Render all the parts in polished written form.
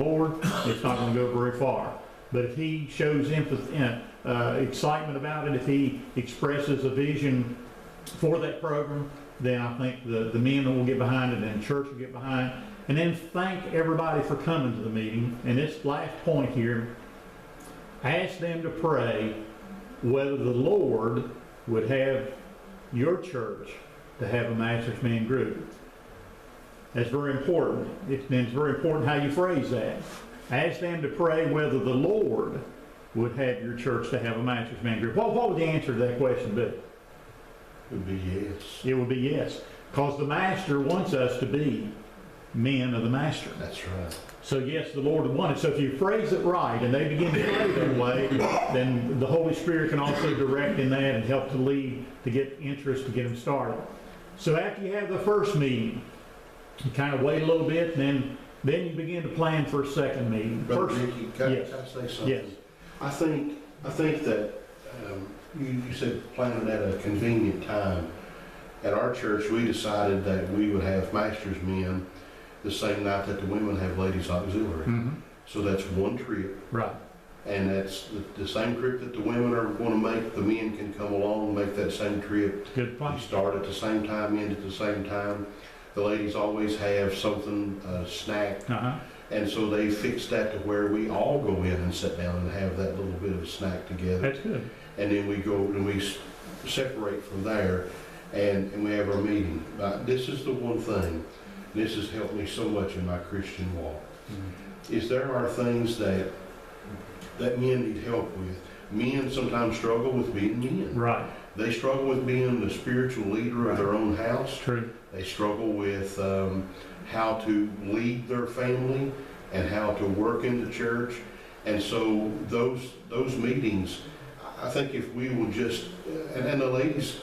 board, it's not going to go very far. But if he shows empathy, excitement about it, if he expresses a vision for that program, then I think the men will get behind it and the church will get behind it. And then thank everybody for coming to the meeting. And this last point here, ask them to pray whether the Lord would have your church to have a Master's Man group. That's very important. It's very important how you phrase that. Ask them to pray whether the Lord would have your church to have a Master's Man group. What would the answer to that question be? It would be yes. It would be yes. Because the Master wants us to be men of the Master. That's right. So yes, the Lord would want it. So if you phrase it right and they begin to pray that way, then the Holy Spirit can also direct in that and help to lead, to get interest, to get them started. So after you have the first meeting, you kind of wait a little bit, and then you begin to plan for a second meeting. Brother First, Ricky, can yes. I say something? Yes. I think that you said planning at a convenient time. At our church, we decided that we would have Master's Men the same night that the women have Ladies Auxiliary. Mm-hmm. So that's one trip. Right. And that's the same trip that the women are going to make. The men can come along and make that same trip. Good We plan. start at the same time, end at the same time. The ladies always have something, snack. Uh-huh. And so they fixed that to where we all go in and sit down and have that little bit of a snack together. That's good. And then we go and we separate from there and we have our meeting. But this is the one thing, this has helped me so much in my Christian walk, is there are things that men need help with. Men sometimes struggle with being men. Right. They struggle with being the spiritual leader of their own house. True. They struggle with how to lead their family and how to work in the church. And so those meetings, I think if we will just, and the ladies'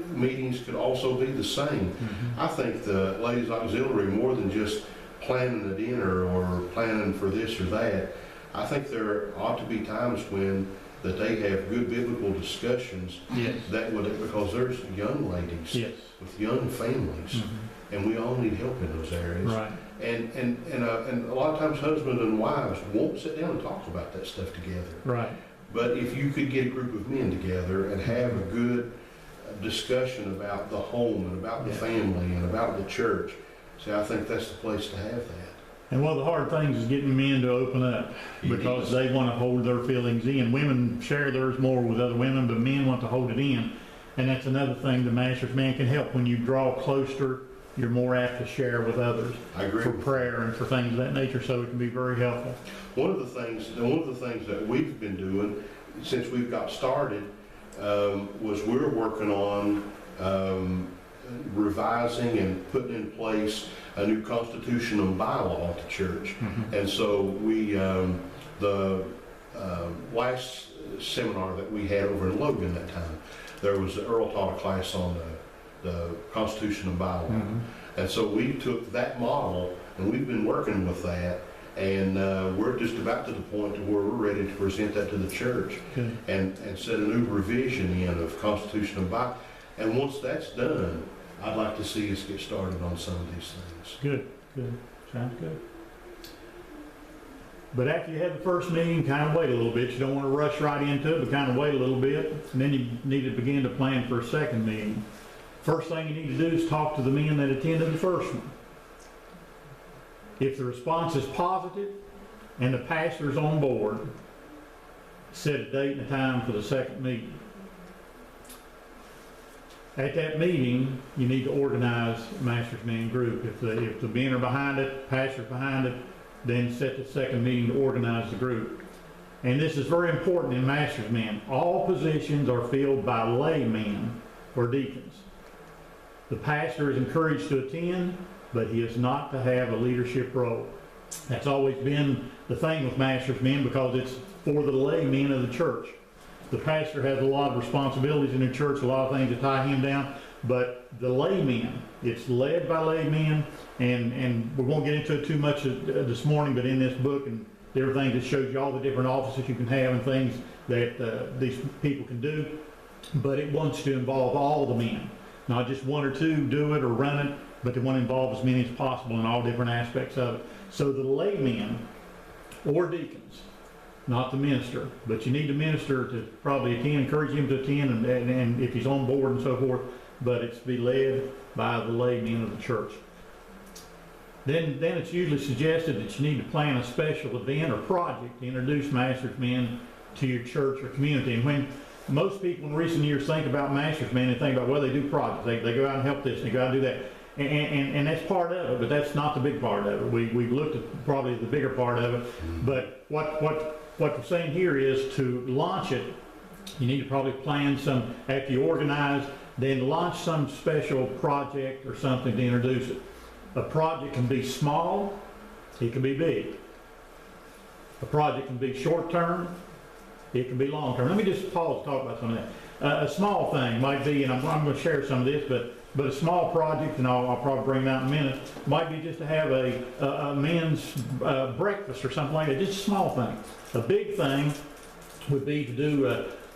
meetings could also be the same. Mm-hmm. I think the ladies' auxiliary, more than just planning a dinner or planning for this or that, I think there ought to be times when that they have good biblical discussions. Yes. That would, because there's young ladies Yes. with young families, Mm-hmm. and we all need help in those areas. Right. And a lot of times husbands and wives won't sit down and talk about that stuff together. Right. But if you could get a group of men together and have a good discussion about the home and about the family and about the church, see, I think that's the place to have that. And one of the hard things is getting men to open up because they want to hold their feelings in. Women share theirs more with other women, but men want to hold it in. And that's another thing the Master's Man can help. When you draw closer, you're more apt to share with others. I agree for with prayer and for things of that nature, so it can be very helpful. One of the things that we've been doing since we've got started was we're working on revising and putting in place a new constitution and bylaw at the church. Mm-hmm. And so we, the last seminar that we had over in Logan that time, there was Earl taught a class on the constitution and bylaw. Mm-hmm. And so we took that model and we've been working with that. And we're just about to the point to where we're ready to present that to the church. Good. and set a new revision in of constitution and bylaw. And once that's done, I'd like to see us get started on some of these things. Good, good. Sounds good. But after you have the first meeting, kind of wait a little bit. You don't want to rush right into it, but kind of wait a little bit. And then you need to begin to plan for a second meeting. First thing you need to do is talk to the men that attended the first one. If the response is positive and the pastor's on board, set a date and a time for the second meeting. At that meeting, you need to organize a Master's Man group. If the men are behind it, pastor's behind it, then set the second meeting to organize the group. And this is very important in Master's Men. All positions are filled by laymen or deacons. The pastor is encouraged to attend, but he is not to have a leadership role. That's always been the thing with Master's Men because it's for the laymen of the church. The pastor has a lot of responsibilities in the church, a lot of things that tie him down, but the laymen, it's led by laymen, and we won't get into it too much this morning, but in this book and everything that shows you all the different offices you can have and things that these people can do, but it wants to involve all the men, not just one or two do it or run it, but they want to involve as many as possible in all different aspects of it. So the laymen or deacons, not the minister. But you need the minister to probably attend, encourage him to attend, and if he's on board and so forth, but it's to be led by the laymen of the church. Then it's usually suggested that you need to plan a special event or project to introduce Master's Men to your church or community. And when most people in recent years think about Master's Men, they think about, well, they do projects. They go out and help this, and they go out and do that. And that's part of it, but that's not the big part of it. We've looked at probably the bigger part of it. But what we're saying here is to launch it, you need to probably plan some, after you organize, then launch some special project or something to introduce it. A project can be small, it can be big. A project can be short term, it can be long term. Let me just pause to talk about some of that. A small thing might be, and I'm going to share some of this, but a small project, and I'll probably bring that in a minute, might be just to have a men's breakfast or something like that, just a small thing. A big thing would be to do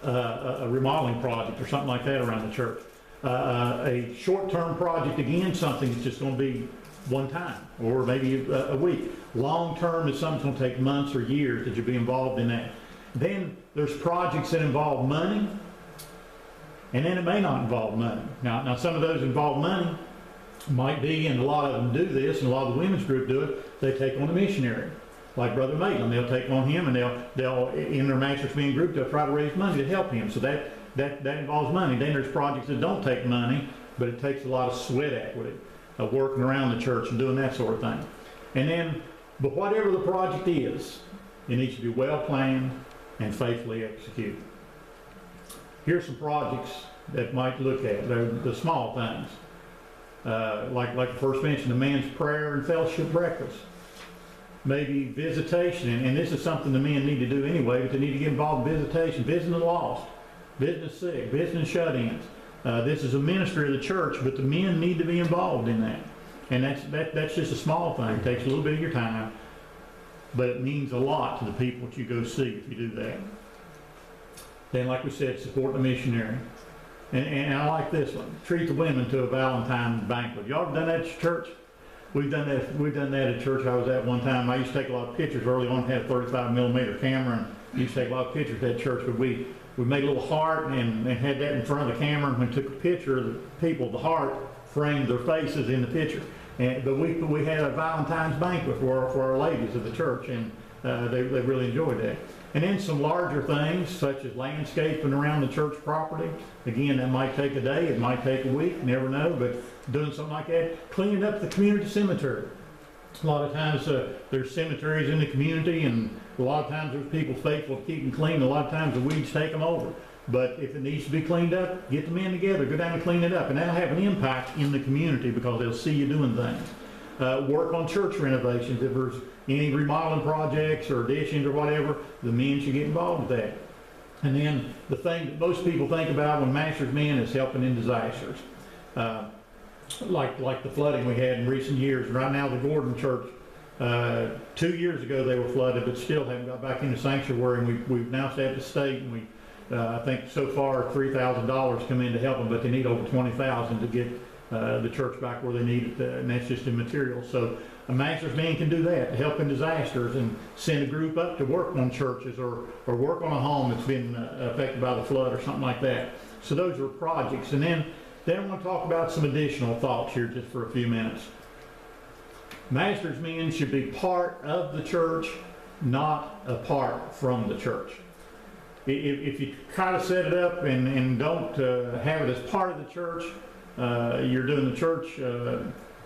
a remodeling project or something like that around the church. A short-term project, again, something that's just going to be one time or maybe a week. Long-term is something that's going to take months or years that you'll be involved in that. Then there's projects that involve money, and then it may not involve money. Now some of those involve money might be, and a lot of them do this, and a lot of the women's group do it, they take on a missionary. Like Brother Maitland, they'll take on him, and they'll in their Master's Men group, they'll try to raise money to help him. So that involves money. Then there's projects that don't take money, but it takes a lot of sweat equity of working around the church and doing that sort of thing. And then, but whatever the project is, it needs to be well planned and faithfully executed. Here's some projects that might look at. They're the small things. Like the first mentioned, the men's prayer and fellowship breakfast. Maybe visitation, and this is something the men need to do anyway, but they need to get involved in visitation, visiting the lost, visiting the sick, visiting shut-ins. This is a ministry of the church, but the men need to be involved in that. And that's just a small thing. It takes a little bit of your time, but it means a lot to the people that you go see if you do that. Then, like we said, support the missionary. And I like this one. Treat the women to a Valentine's banquet. Y'all ever done that at your church? We've done that at church I was at one time. I used to take a lot of pictures early on. Had a 35mm camera, and used to take a lot of pictures at church. But we made a little heart and had that in front of the camera. And when we took a picture of the people, the heart framed their faces in the picture. But we had a Valentine's banquet for our ladies of the church, and they really enjoyed that. And then some larger things, such as landscaping around the church property. Again, that might take a day, it might take a week, never know, but doing something like that. Cleaning up the community cemetery. A lot of times there's cemeteries in the community, and a lot of times there's people faithful to keep them clean. A lot of times the weeds take them over. But if it needs to be cleaned up, get the men together, go down and clean it up. And that'll have an impact in the community because they'll see you doing things. Work on church renovations. If there's any remodeling projects or additions or whatever, the men should get involved with that. And then the thing that most people think about when Master's Men is helping in disasters. Like the flooding we had in recent years. Right now the Gordon Church, 2 years ago they were flooded, but still haven't got back into sanctuary, and we've now staffed the state, and I think so far $3,000 come in to help them, but they need over $20,000 to get the church back where they need it, and that's just in materials. So a Master's Man can do that, to help in disasters, and send a group up to work on churches or work on a home that's been affected by the flood or something like that. So those are projects. And then I want to talk about some additional thoughts here just for a few minutes. Master's Men should be part of the church, not apart from the church. If you try to set it up and don't have it as part of the church, you're doing the church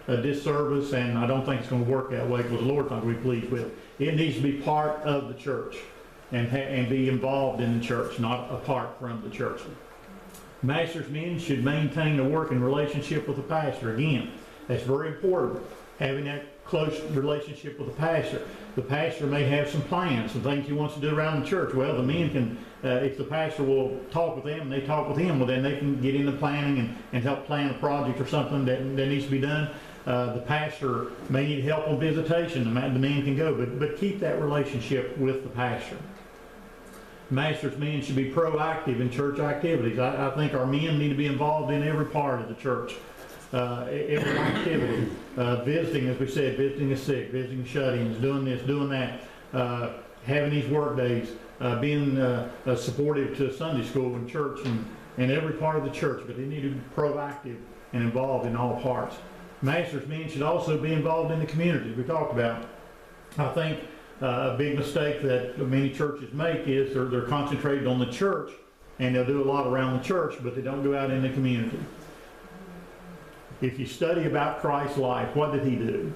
a disservice, and I don't think it's going to work that way because the Lord's not going to be pleased with it. It needs to be part of the church and be involved in the church, not apart from the church. Master's Men should maintain a working relationship with the pastor. Again, that's very important, having that close relationship with the pastor. The pastor may have some plans, some things he wants to do around the church. Well, the men can, if the pastor will talk with them and they talk with him, well then they can get into planning and help plan a project or something that needs to be done. The pastor may need help on visitation. The men can go, but keep that relationship with the pastor. Master's Men should be proactive in church activities. I think our men need to be involved in every part of the church. Every activity, visiting, as we said, visiting the sick, visiting the shut-ins, doing this, doing that. having these work days, being supportive to Sunday school and church and every part of the church, but they need to be proactive and involved in all parts. Master's men should also be involved in the community. We talked about, I think a big mistake that many churches make is they're concentrated on the church, and they'll do a lot around the church, but they don't go out in the community. If you study about Christ's life, what did he do?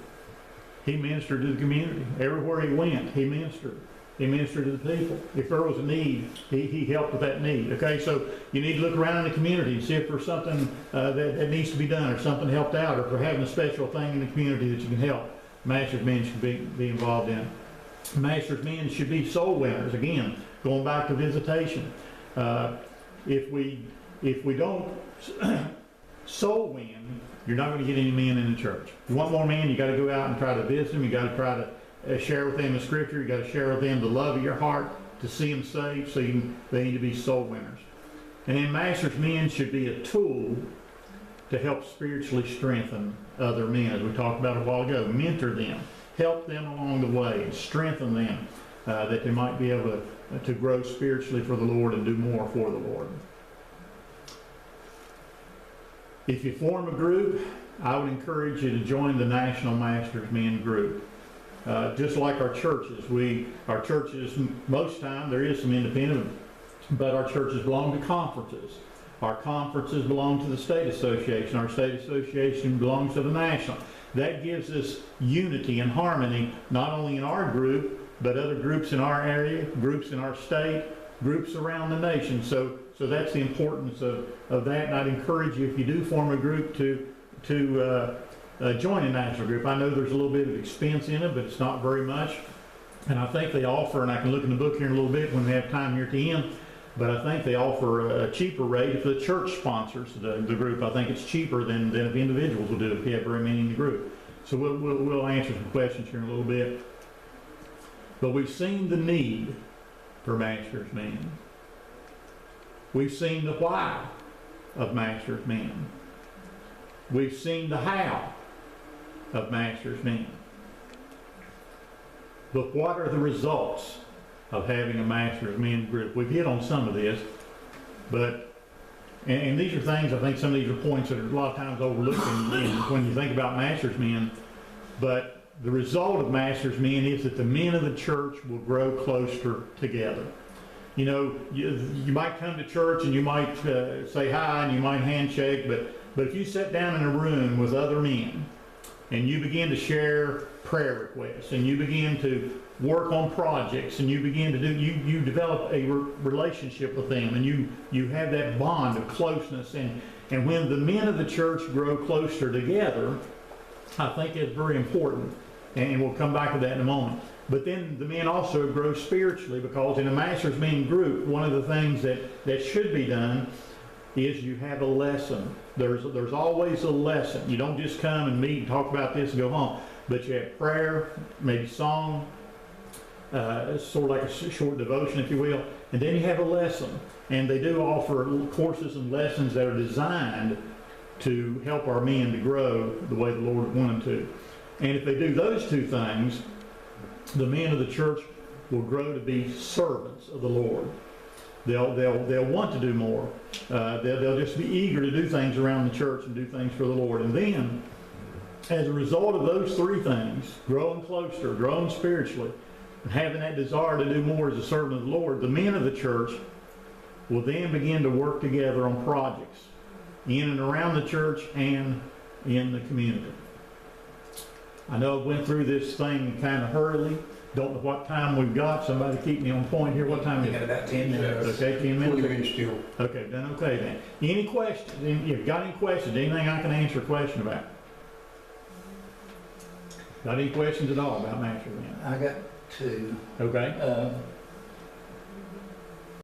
He ministered to the community. Everywhere he went, he ministered. He ministered to the people. If there was a need, he helped with that need. Okay, so you need to look around in the community and see if there's something that needs to be done, or something helped out, or if they're having a special thing in the community that you can help. Master's men should be involved in. Master's men should be soul winners. Again, going back to visitation. If we don't soul win, you're not going to get any men in the church. If you want more men, you got to go out and try to visit them. You got to try to share with them the scripture. You got to share with them the love of your heart to see them saved. So they need to be soul winners. And then master's men should be a tool to help spiritually strengthen other men, as we talked about a while ago. Mentor them, help them along the way, and strengthen them that they might be able to grow spiritually for the Lord and do more for the Lord. If you form a group, I would encourage you to join the National Masters Men group. Just like our churches, most time there is some independent, but our churches belong to conferences. Our conferences belong to the state association. Our state association belongs to the national. That gives us unity and harmony, not only in our group, but other groups in our area, groups in our state, groups around the nation. So that's the importance of that, and I'd encourage you, if you do form a group, to join a national group. I know there's a little bit of expense in it, but it's not very much. And I think they offer, and I can look in the book here in a little bit when we have time here at the end, but I think they offer a cheaper rate if the church sponsors the group. I think it's cheaper than if individuals will do it if you have very many in the group. So we'll answer some questions here in a little bit. But we've seen the need for master's men. We've seen the why of master's men. We've seen the how of master's men. But what are the results of having a master's men group? We've hit on some of this, but, and these are things, I think some of these are points that are a lot of times overlooked when you think about master's men, but the result of master's men is that the men of the church will grow closer together. You know, you might come to church and you might say hi and you might handshake, but if you sit down in a room with other men and you begin to share prayer requests and you begin to work on projects and you begin to you develop a relationship with them, and you have that bond of closeness, and when the men of the church grow closer together, I think it's very important, and we'll come back to that in a moment. But then the men also grow spiritually, because in a master's men group, one of the things that should be done is you have a lesson. There's always a lesson. You don't just come and meet and talk about this and go home, but you have prayer, maybe song, sort of like a short devotion, if you will, and then you have a lesson. And they do offer courses and lessons that are designed to help our men to grow the way the Lord wanted to. And if they do those two things, the men of the church will grow to be servants of the Lord. They'll want to do more. They'll just be eager to do things around the church and do things for the Lord. And then, as a result of those three things, growing closer, growing spiritually, and having that desire to do more as a servant of the Lord, the men of the church will then begin to work together on projects in and around the church and in the community. I know I went through this thing kind of hurriedly. Don't know what time we've got. Somebody keep me on point here. What time is it? We got about 10 minutes. Okay, 10 minutes. 40 minutes still. Okay, done okay then. Any questions? If you've got any questions, anything I can answer a question about? Got any questions at all about master's men? I got two. Okay.